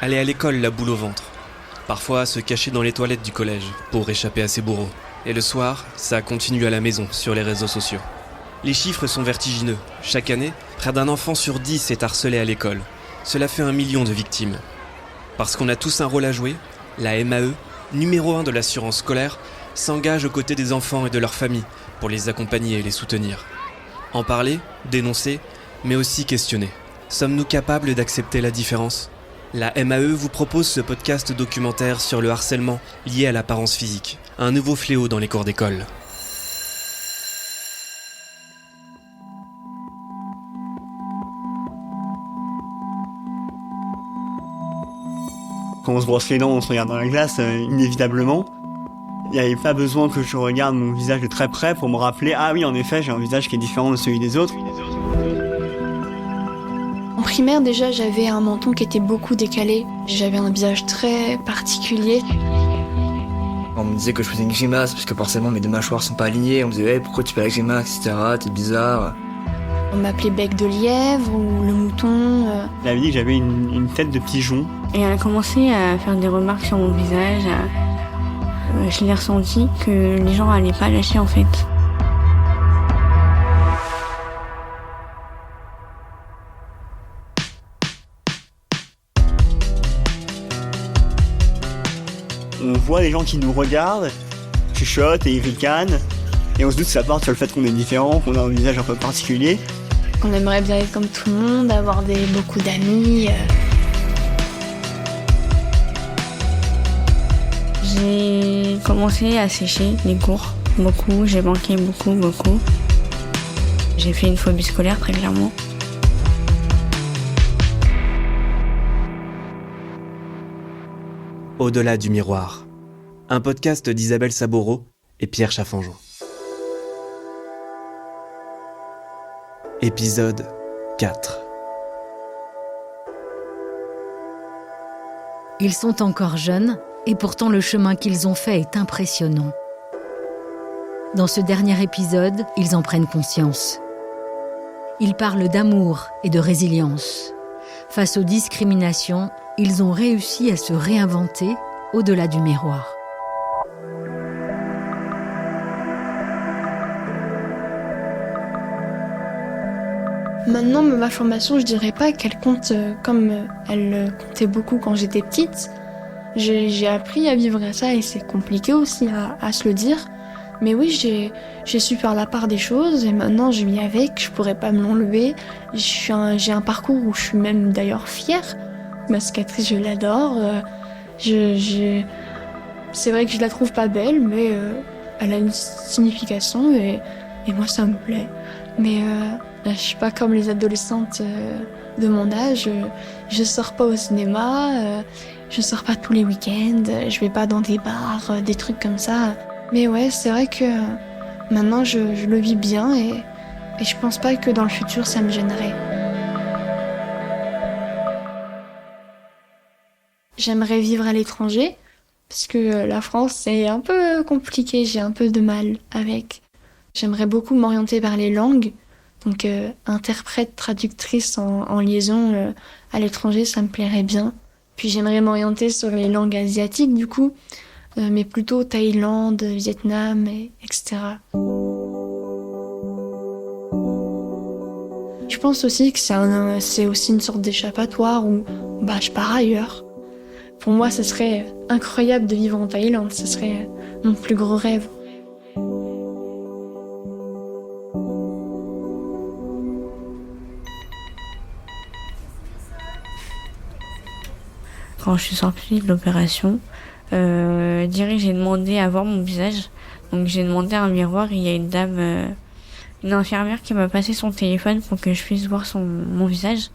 Aller à l'école la boule au ventre. Parfois se cacher dans les toilettes du collège pour échapper à ses bourreaux. Et le soir, ça continue à la maison, sur les réseaux sociaux. Les chiffres sont vertigineux. Chaque année, près d'un enfant sur 10 est harcelé à l'école. Cela fait 1 million de victimes. Parce qu'on a tous un rôle à jouer, la MAE, numéro 1 de l'assurance scolaire, s'engage aux côtés des enfants et de leurs familles pour les accompagner et les soutenir. En parler, dénoncer, mais aussi questionner. Sommes-nous capables d'accepter la différence ? La MAE vous propose ce podcast documentaire sur le harcèlement lié à l'apparence physique, un nouveau fléau dans les cours d'école. Quand on se brosse les dents, on se regarde dans la glace, inévitablement. Il n'y avait pas besoin que je regarde mon visage de très près pour me rappeler « Ah oui, en effet, j'ai un visage qui est différent de celui des autres ». En primaire, déjà, j'avais un menton qui était beaucoup décalé. J'avais un visage très particulier. On me disait que je faisais une grimace parce que forcément mes deux mâchoires sont pas alignées. On me disait hey, pourquoi tu fais la grimace, etc. T'es bizarre. On m'appelait bec de lièvre ou le mouton. Elle avait dit que j'avais une tête de pigeon. Et elle a commencé à faire des remarques sur mon visage. Je l'ai ressenti que les gens allaient pas lâcher en fait. On voit des gens qui nous regardent, chuchotent et ils ricanent. Et on se doute que ça part sur le fait qu'on est différent, qu'on a un visage un peu particulier. On aimerait bien être comme tout le monde, avoir beaucoup d'amis. J'ai commencé à sécher les cours, beaucoup. J'ai manqué beaucoup. J'ai fait une phobie scolaire très clairement. Au-delà du miroir. Un podcast d'Isabelle Saboureau et Pierre Chaffanjon. Épisode 4. Ils sont encore jeunes et pourtant le chemin qu'ils ont fait est impressionnant. Dans ce dernier épisode, ils en prennent conscience. Ils parlent d'amour et de résilience. Face aux discriminations, ils ont réussi à se réinventer au-delà du miroir. Maintenant, ma formation, je dirais pas qu'elle compte comme elle comptait beaucoup quand j'étais petite. J'ai appris à vivre à ça et c'est compliqué aussi à se le dire. Mais oui, j'ai su faire la part des choses et maintenant je vis avec, je pourrais pas me l'enlever. J'ai un parcours où je suis même d'ailleurs fière. Ma cicatrice, je l'adore. C'est vrai que je la trouve pas belle, mais elle a une signification et moi ça me plaît. Mais je suis pas comme les adolescentes de mon âge. Je sors pas au cinéma, je sors pas tous les week-ends, je vais pas dans des bars, des trucs comme ça. Mais ouais, c'est vrai que maintenant je le vis bien et je pense pas que dans le futur ça me gênerait. J'aimerais vivre à l'étranger, parce que la France c'est un peu compliqué, j'ai un peu de mal avec. J'aimerais beaucoup m'orienter vers les langues, donc interprète, traductrice en liaison à l'étranger, ça me plairait bien. Puis j'aimerais m'orienter sur les langues asiatiques du coup, mais plutôt Thaïlande, Vietnam, etc. Je pense aussi que c'est aussi une sorte d'échappatoire où je pars ailleurs. Pour moi, ce serait incroyable de vivre en Thaïlande, ce serait mon plus gros rêve. Quand je suis sortie de l'opération, direct j'ai demandé à voir mon visage. Donc j'ai demandé à un miroir et il y a une dame, une infirmière qui m'a passé son téléphone pour que je puisse voir mon visage.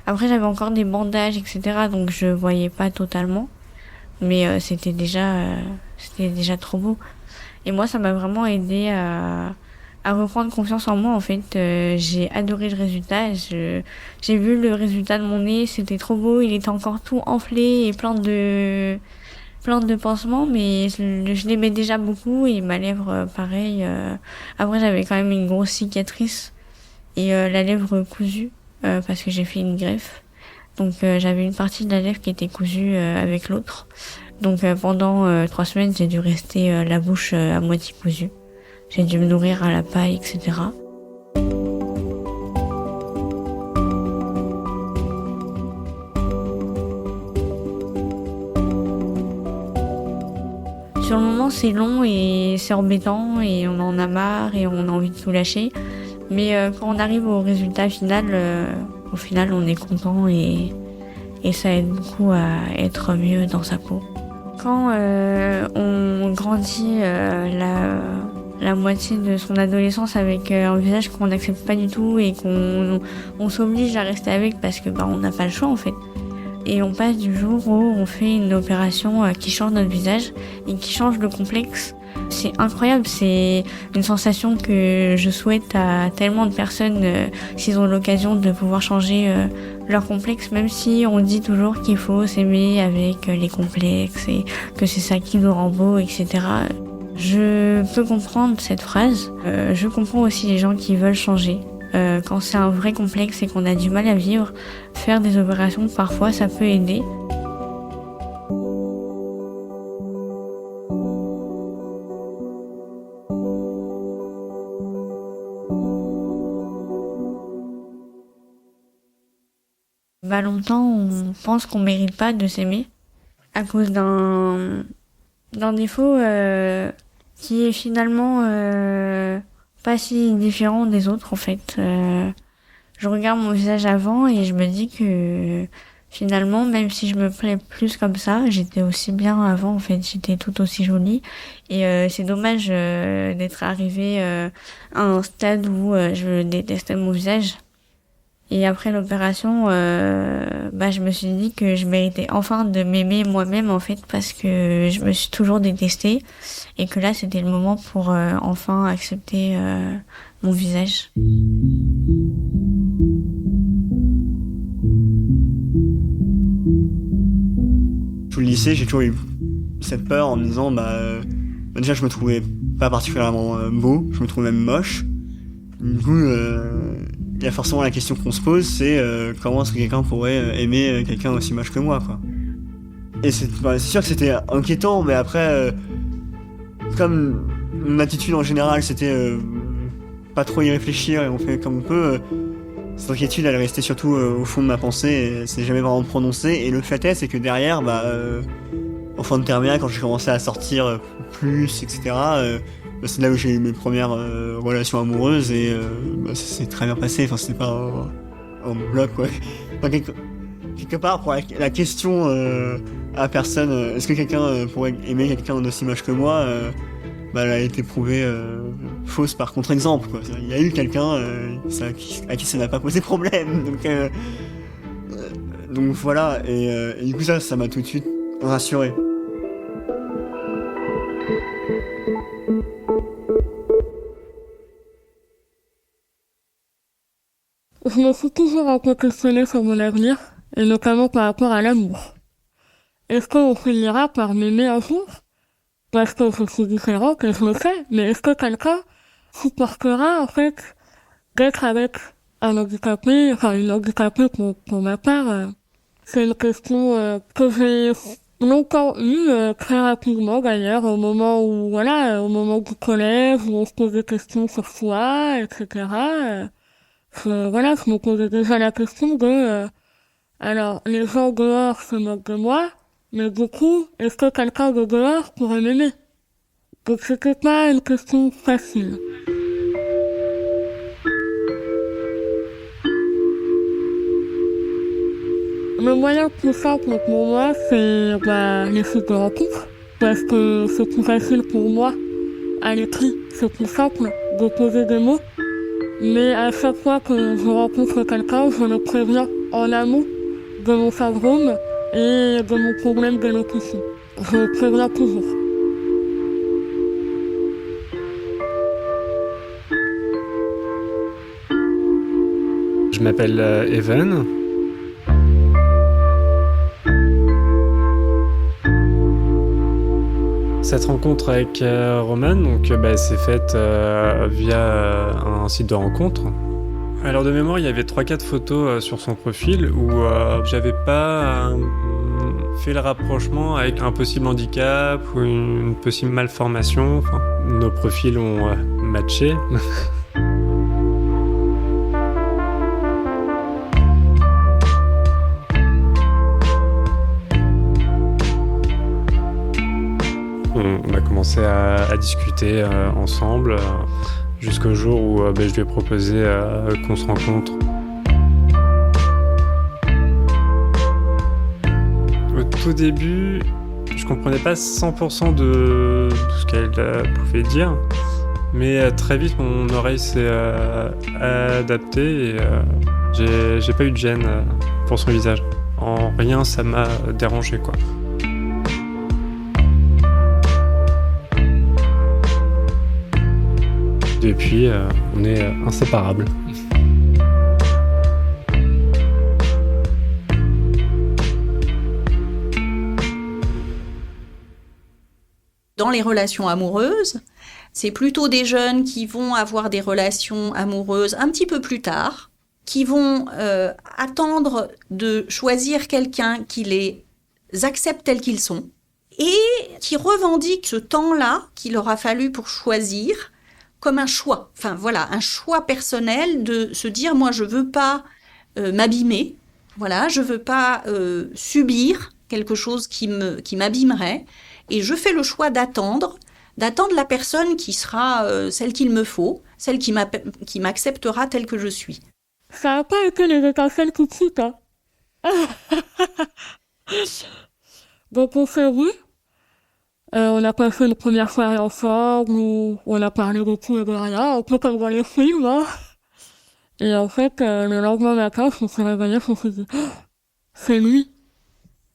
Après j'avais encore des bandages, etc. Donc je voyais pas totalement. Mais c'était déjà trop beau. Et moi ça m'a vraiment aidé à reprendre confiance en moi en fait. J'ai adoré le résultat. J'ai vu le résultat de mon nez, c'était trop beau. Il était encore tout enflé et plein de pansements, mais je l'aimais déjà beaucoup et ma lèvre pareil. Après j'avais quand même une grosse cicatrice et la lèvre cousue parce que j'ai fait une greffe. Donc j'avais une partie de la lèvre qui était cousue avec l'autre. Donc pendant 3 semaines, j'ai dû rester la bouche à moitié cousue. J'ai dû me nourrir à la paille, etc. Sur le moment, c'est long et c'est embêtant et on en a marre et on a envie de tout lâcher. Mais quand on arrive au résultat final, au final, on est content et ça aide beaucoup à être mieux dans sa peau. Quand on grandit la moitié de son adolescence avec un visage qu'on n'accepte pas du tout et qu'on s'oblige à rester avec parce que on n'a pas le choix en fait. Et on passe du jour où on fait une opération qui change notre visage et qui change le complexe. C'est incroyable, c'est une sensation que je souhaite à tellement de personnes s'ils ont l'occasion de pouvoir changer leur complexe, même si on dit toujours qu'il faut s'aimer avec les complexes et que c'est ça qui nous rend beau, etc. Je peux comprendre cette phrase, je comprends aussi les gens qui veulent changer. Quand c'est un vrai complexe et qu'on a du mal à vivre, faire des opérations, parfois, ça peut aider. Longtemps, on pense qu'on mérite pas de s'aimer à cause d'un défaut qui est finalement pas si différent des autres en fait. Je regarde mon visage avant et je me dis que finalement, même si je me plais plus comme ça, j'étais aussi bien avant en fait, j'étais tout aussi jolie et c'est dommage d'être arrivée à un stade où je détestais mon visage. Et après l'opération, je me suis dit que je méritais enfin de m'aimer moi-même en fait parce que je me suis toujours détestée et que là c'était le moment pour enfin accepter mon visage. Tout le lycée, j'ai toujours eu cette peur en me disant déjà je me trouvais pas particulièrement beau, je me trouvais même moche. Du coup, il y a forcément la question qu'on se pose, c'est comment est-ce que quelqu'un pourrait aimer quelqu'un aussi moche que moi, quoi. Et c'est sûr que c'était inquiétant, mais après, comme mon attitude en général, c'était pas trop y réfléchir et on fait comme on peut, cette inquiétude, elle est restée surtout au fond de ma pensée et elle s'est jamais vraiment prononcée. Et le fait est, c'est que derrière, en fin de terminale, quand j'ai commencé à sortir plus, etc., c'est là où j'ai eu mes premières relations amoureuses et ça s'est très bien passé. Enfin, c'était pas un bloc, quoi. Enfin, quelque part, pour la question à personne, est-ce que quelqu'un pourrait aimer quelqu'un d'aussi moche que moi, elle a été prouvée fausse par contre-exemple, quoi. Il y a eu quelqu'un à qui ça n'a pas posé problème. Donc voilà, et du coup ça m'a tout de suite rassuré. Je me suis toujours un peu questionnée sur mon avenir, et notamment par rapport à l'amour. Est-ce qu'on finira par m'aimer un jour? Parce que je suis différente et je le sais, mais est-ce que quelqu'un supportera, en fait, d'être avec un handicapé, une handicapée pour ma part? C'est une question que j'ai longtemps eue, très rapidement d'ailleurs, au moment du collège, où on se pose des questions sur soi, etc. Je me posais déjà la question de, alors, les gens dehors se moquent de moi, mais du coup, est-ce que quelqu'un de dehors pourrait m'aimer? Donc c'était pas une question facile. Le moyen le plus simple pour moi, c'est les sites de rencontres, parce que c'est plus facile pour moi, à l'écrit, c'est plus simple de poser des mots. Mais à chaque fois que je rencontre quelqu'un, je le préviens en amont de mon syndrome et de mon problème d'élocution. Je le préviens toujours. Je m'appelle Evan. Cette rencontre avec Roman, s'est faite via un site de rencontre. Alors de mémoire, il y avait 3-4 photos sur son profil où j'avais pas fait le rapprochement avec un possible handicap ou une possible malformation. Enfin, nos profils ont matché. On a commencé à discuter ensemble jusqu'au jour où je lui ai proposé qu'on se rencontre. Au tout début, je comprenais pas 100% de ce qu'elle pouvait dire, mais très vite mon oreille s'est adaptée et j'ai pas eu de gêne pour son visage. En rien ça m'a dérangé, quoi. Depuis, on est inséparables. Dans les relations amoureuses, c'est plutôt des jeunes qui vont avoir des relations amoureuses un petit peu plus tard, qui vont attendre de choisir quelqu'un qui les accepte tels qu'ils sont et qui revendiquent ce temps-là qu'il aura fallu pour choisir comme un choix. Enfin voilà, un choix personnel de se dire moi je veux pas m'abîmer, voilà, je veux pas subir quelque chose qui m'abîmerait et je fais le choix d'attendre la personne qui sera celle qu'il me faut, celle qui m'acceptera telle que je suis. Ça n'a pas été les étincelles tout de suite, hein. Donc on s'est vus. On a passé une première soirée ensemble où on a parlé de tout et de rien, un peu comme dans les films, hein. Et en fait, le lendemain matin, je me suis réveillée, je me suis dit, oh, c'est lui.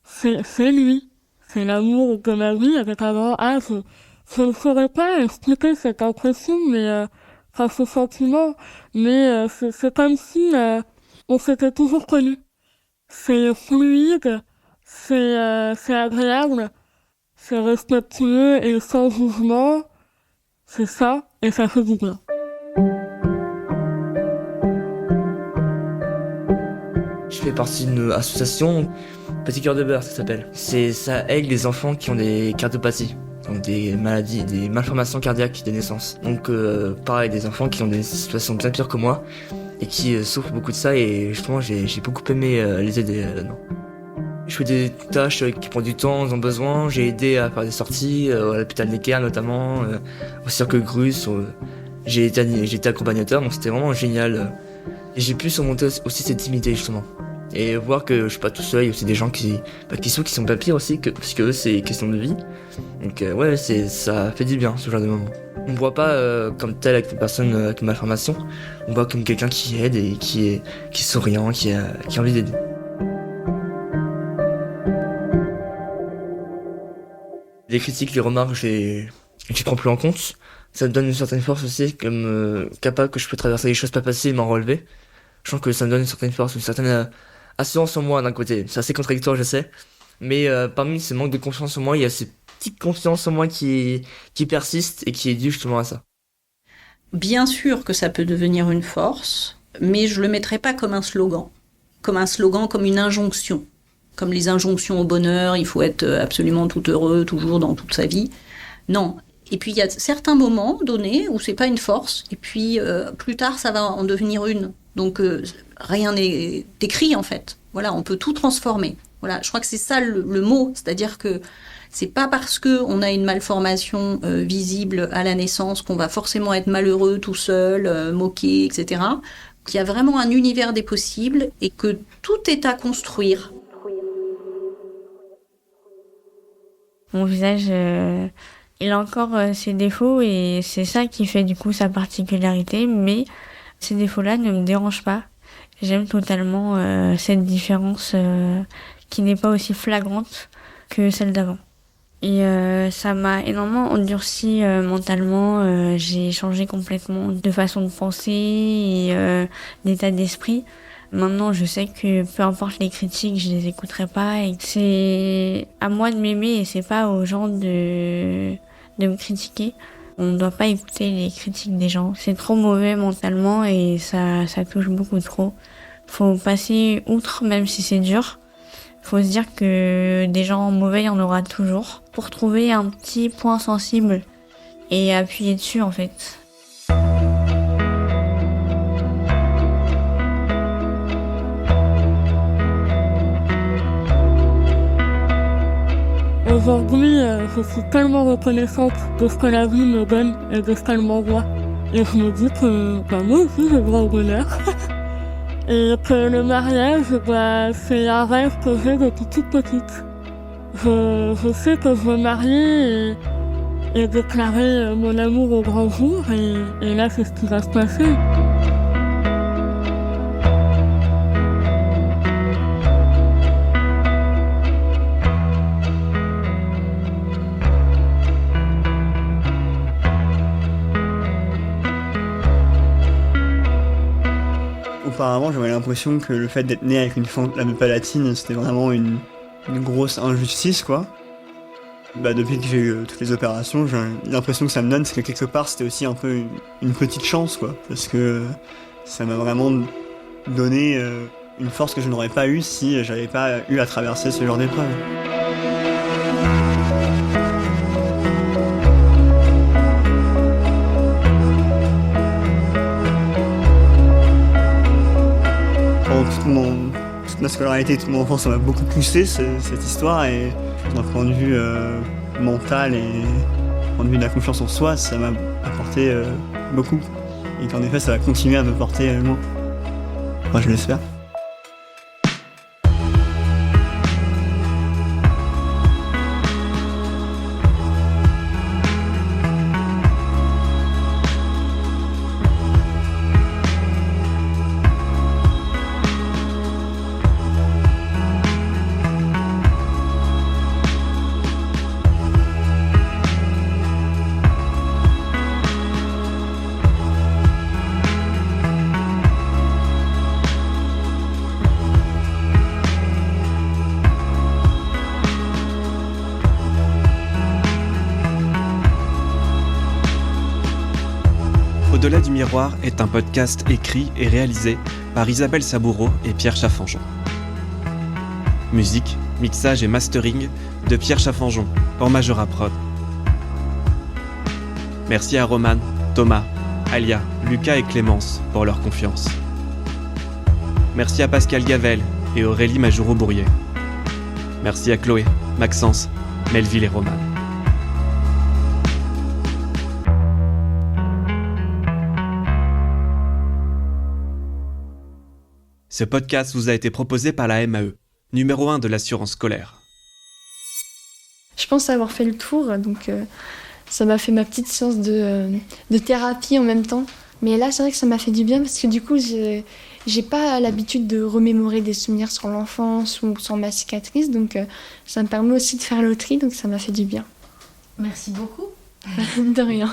C'est lui. C'est l'amour de ma vie avec un grand H. Je ne saurais pas expliquer cette impression, mais, enfin, ce sentiment, mais c'est comme si on s'était toujours connus. C'est fluide, c'est agréable. C'est respectueux et sans jugement, c'est ça, et ça fait du bien. Je fais partie d'une association, Petit Cœur de Beurre ça s'appelle. Ça aide les enfants qui ont des cardiopathies, donc des maladies, des malformations cardiaques de naissance. Donc pareil, des enfants qui ont des situations bien pires que moi, et qui souffrent beaucoup de ça, et justement j'ai beaucoup aimé les aider là-dedans. Je fais des tâches qui prennent du temps, ils ont besoin. J'ai aidé à faire des sorties, à l'hôpital Necker notamment, au cirque Grus. J'ai été accompagnateur, donc c'était vraiment génial. Et j'ai pu surmonter aussi cette timidité justement. Et voir que je suis pas tout seul, il y a aussi des gens qui sont pas pires aussi, parce que eux c'est question de vie. Donc ouais, ça fait du bien ce genre de moment. On me voit pas comme tel avec une personne avec une malformation, on me voit comme quelqu'un qui aide et qui est souriant, qui a envie d'aider. Les critiques, les remarques, je prends plus en compte. Ça me donne une certaine force aussi, comme capable que je peux traverser les choses pas faciles et m'en relever. Je sens que ça me donne une certaine force, une certaine assurance en moi d'un côté. C'est assez contradictoire, je sais. Mais parmi ce manque de confiance en moi, il y a cette petite confiance en moi qui persiste et qui est due justement à ça. Bien sûr que ça peut devenir une force, mais je le mettrai pas comme un slogan, comme une injonction. Comme les injonctions au bonheur, il faut être absolument tout heureux, toujours dans toute sa vie. Non. Et puis il y a certains moments donnés où c'est pas une force, et puis plus tard ça va en devenir une. Donc rien n'est écrit en fait. Voilà, on peut tout transformer. Voilà, je crois que c'est ça le mot, c'est-à-dire que c'est pas parce que on a une malformation visible à la naissance qu'on va forcément être malheureux tout seul, moqué, etc. Qu'il y a vraiment un univers des possibles et que tout est à construire. Mon visage, il a encore ses défauts et c'est ça qui fait du coup sa particularité, mais ces défauts-là ne me dérangent pas. J'aime totalement cette différence qui n'est pas aussi flagrante que celle d'avant. Et ça m'a énormément endurci mentalement, j'ai changé complètement de façon de penser et d'état d'esprit. Maintenant, je sais que peu importe les critiques, je les écouterai pas et que c'est à moi de m'aimer et c'est pas aux gens de me critiquer. On ne doit pas écouter les critiques des gens. C'est trop mauvais mentalement et ça touche beaucoup trop. Faut passer outre, même si c'est dur. Faut se dire que des gens mauvais, il y en aura toujours. Pour trouver un petit point sensible et appuyer dessus, en fait. Aujourd'hui, je suis tellement reconnaissante de ce que la vie me donne et de ce qu'elle m'envoie. Et je me dis que moi aussi j'ai droit au bonheur. Et que le mariage, c'est un rêve que j'ai depuis toute petite. Je sais que je veux marier et déclarer mon amour au grand jour et là c'est ce qui va se passer. Auparavant, j'avais l'impression que le fait d'être né avec une fente la palatine, c'était vraiment une grosse injustice, quoi. Depuis que j'ai eu toutes les opérations, j'ai l'impression que ça me donne, c'est que quelque part, c'était aussi un peu une petite chance, quoi. Parce que ça m'a vraiment donné une force que je n'aurais pas eue si j'avais pas eu à traverser ce genre d'épreuve. Toute ma scolarité, toute mon enfance, ça m'a beaucoup poussé cette histoire et d'un point de vue mental et d'un point de vue de la confiance en soi, ça m'a apporté beaucoup et qu'en effet ça va continuer à me porter loin. Moi je l'espère. Au-delà du miroir est un podcast écrit et réalisé par Isabelle Saboureau et Pierre Chaffanjon. Musique, mixage et mastering de Pierre Chaffanjon pour Majora Prod. Merci à Roman, Thomas, Alia, Lucas et Clémence pour leur confiance. Merci à Pascal Gavel et Aurélie Majouro-Bourrier. Merci à Chloé, Maxence, Melville et Roman. Ce podcast vous a été proposé par la MAE, numéro 1 de l'assurance scolaire. Je pense avoir fait le tour, donc ça m'a fait ma petite séance de thérapie en même temps. Mais là, c'est vrai que ça m'a fait du bien parce que du coup, j'ai pas l'habitude de remémorer des souvenirs sur l'enfance ou sur ma cicatrice, donc ça me permet aussi de faire le tri, donc ça m'a fait du bien. Merci beaucoup. De rien.